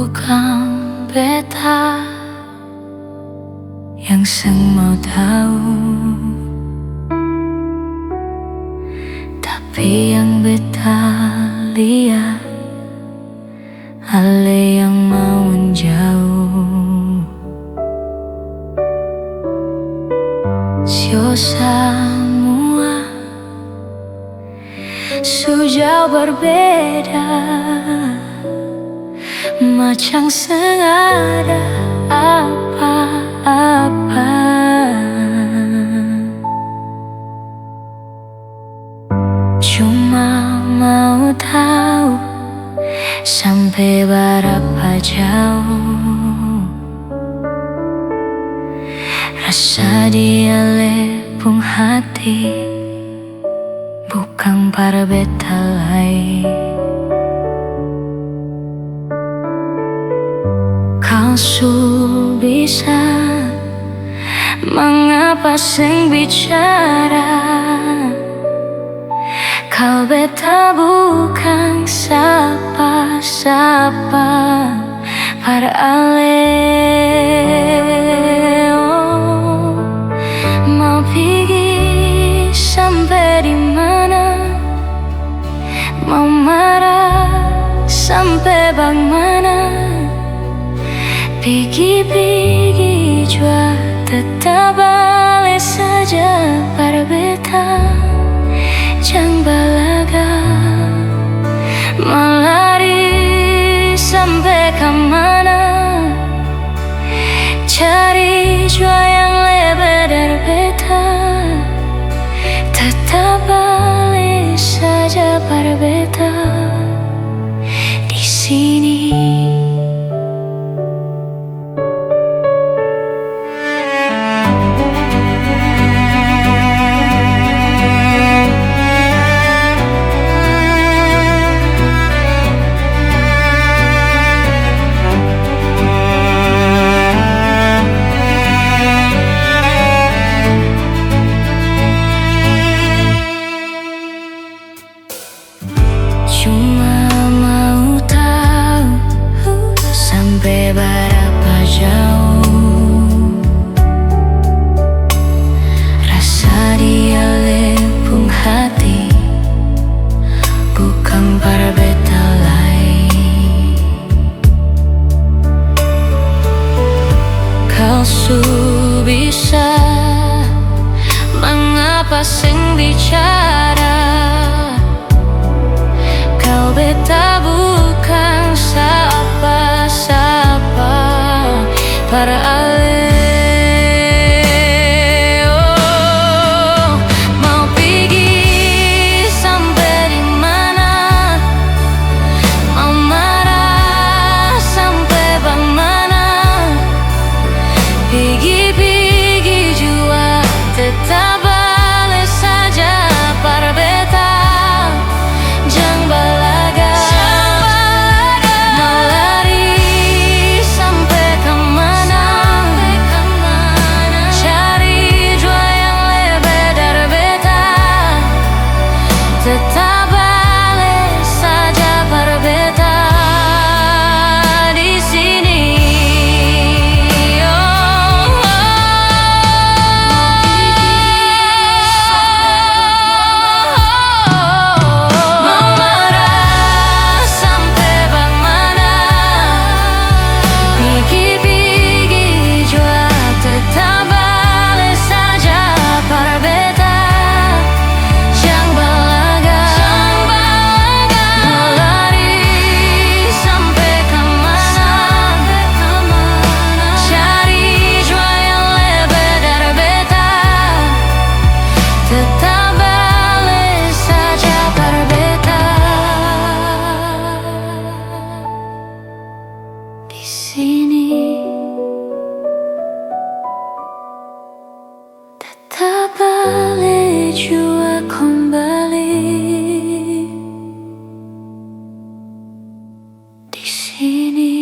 bukan beta yang mau tahu, tapi yang beta lihat ale yang mau menjauh. Sio semua sejauh berbeda, macam sengaja apa-apa. Cuma mau tahu sampai berapa jauh rasa dia lepung hati, bukan para beta lain. Kau bisa mengapa sing bicara? Kau beta bukan siapa-siapa para ale. Oh, mau pergi sampai di mana? Mau marah sampai bagaimana? Pergi-pergi jua tetap balik saja para beta. Jangan balaga melari sampai kemana, cari jua yang lebih dari beta. Tetap balik saja para beta di sini. Cuma mau tahu sampai berapa jauh rasa dia lepung hati, bukan para beta lain. Kau bisa mengapa sing bicara? Kau beta bukan siapa-siapa para ale. Oh, mau pergi sampai di mana? Mau marah sampai bagaimana? Pergi-pergi jua tetap balik saja para beta. Jangan balaga melari sampai kemana, cari jua yang lebih dari beta. Tetap balik saja para beta di sini. Sini tetap balik jua kembali di sini.